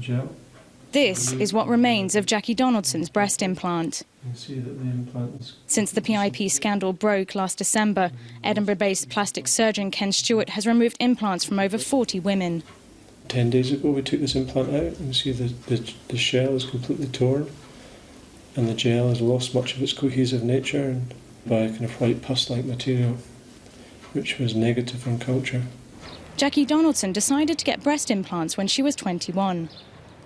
gel. This is what remains of Jackie Donaldson's breast implant. You can see that the implant is... Since the PIP scandal broke last December, Edinburgh-based plastic surgeon Ken Stewart has removed implants from over 40 women. 10 days ago we took this implant out. You can see the shell is completely torn and the gel has lost much of its cohesive nature and by a kind of white pus-like material, which was negative in culture. Jackie Donaldson decided to get breast implants when she was 21.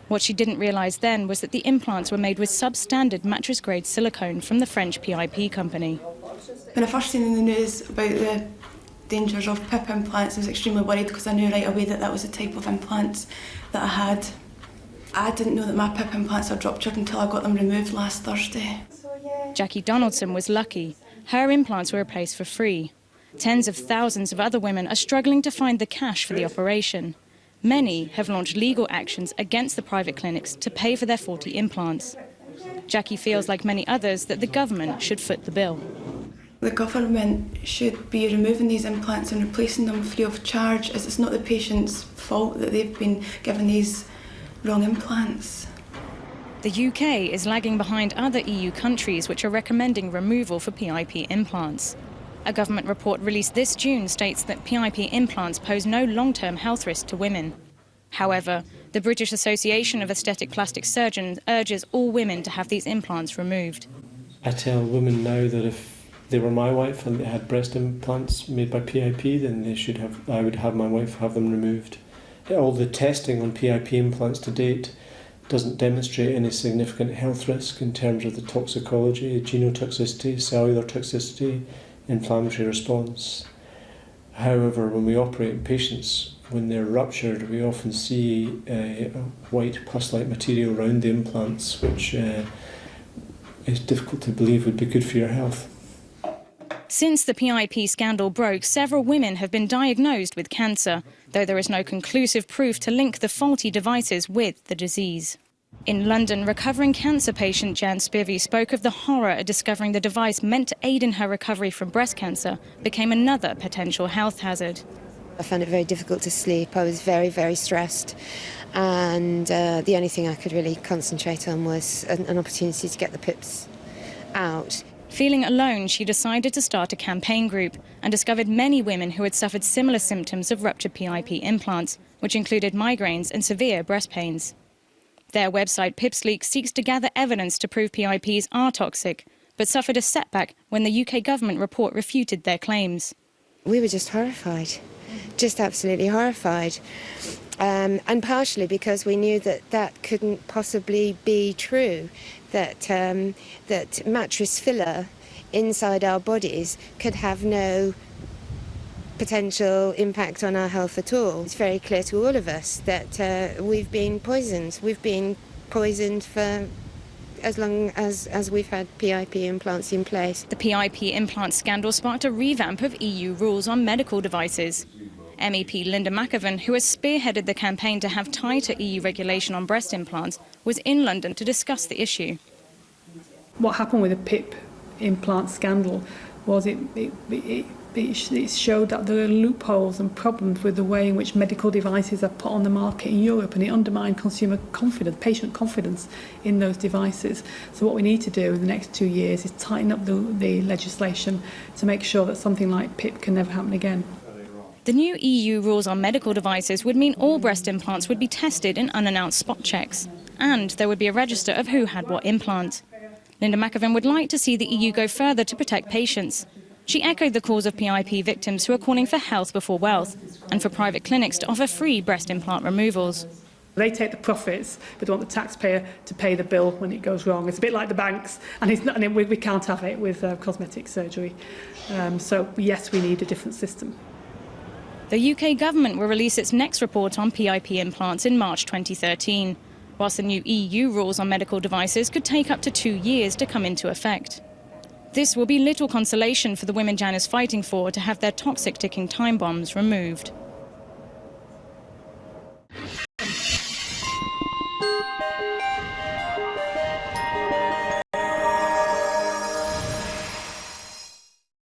What she didn't realise then was that the implants were made with substandard mattress-grade silicone from the French PIP company. When I first seen in the news about the dangers of PIP implants, I was extremely worried because I knew right away that that was the type of implants that I had. I didn't know that my PIP implants had ruptured until I got them removed last Thursday. Jackie Donaldson was lucky. Her implants were replaced for free. Tens of thousands of other women are struggling to find the cash for the operation. Many have launched legal actions against the private clinics to pay for their 40 implants. Jackie feels, like many others, that the government should foot the bill. The government should be removing these implants and replacing them free of charge, as it's not the patient's fault that they've been given these wrong implants. The UK is lagging behind other EU countries which are recommending removal for PIP implants. A government report released this June states that PIP implants pose no long-term health risk to women. However, the British Association of Aesthetic Plastic Surgeons urges all women to have these implants removed. I tell women now that if they were my wife and they had breast implants made by PIP, then I would have my wife have them removed. All the testing on PIP implants to date doesn't demonstrate any significant health risk in terms of the toxicology, genotoxicity, cellular toxicity, inflammatory response. However, when we operate in patients, when they're ruptured, we often see a white pus-like material around the implants, which is difficult to believe would be good for your health. Since the PIP scandal broke, several women have been diagnosed with cancer, though there is no conclusive proof to link the faulty devices with the disease. In London, recovering cancer patient Jan Spivey spoke of the horror at discovering the device meant to aid in her recovery from breast cancer became another potential health hazard. I found it very difficult to sleep. I was very, very stressed. And the only thing I could really concentrate on was an opportunity to get the PIPs out. Feeling alone, she decided to start a campaign group and discovered many women who had suffered similar symptoms of ruptured PIP implants, which included migraines and severe breast pains. Their website, PIPsLeak, seeks to gather evidence to prove PIPs are toxic, but suffered a setback when the UK government report refuted their claims. We were just horrified, just absolutely horrified. And partially because we knew that that couldn't possibly be true, that mattress filler inside our bodies could have no potential impact on our health at all. It's very clear to all of us that we've been poisoned. We've been poisoned for as long as we've had PIP implants in place. The PIP implant scandal sparked a revamp of EU rules on medical devices. MEP Linda McAvan, who has spearheaded the campaign to have tighter EU regulation on breast implants, was in London to discuss the issue. What happened with the PIP implant scandal was it showed that there are loopholes and problems with the way in which medical devices are put on the market in Europe, and it undermined consumer confidence, patient confidence in those devices. So what we need to do in the next 2 years is tighten up the legislation to make sure that something like PIP can never happen again. The new EU rules on medical devices would mean all breast implants would be tested in unannounced spot checks, and there would be a register of who had what implant. Linda McAvan would like to see the EU go further to protect patients. She echoed the calls of PIP victims who are calling for health before wealth and for private clinics to offer free breast implant removals. They take the profits, but they want the taxpayer to pay the bill when it goes wrong. It's a bit like the banks, and we can't have it with cosmetic surgery. So, yes, we need a different system. The UK government will release its next report on PIP implants in March 2013, whilst the new EU rules on medical devices could take up to 2 years to come into effect. This will be little consolation for the women Jan is fighting for to have their toxic ticking time bombs removed.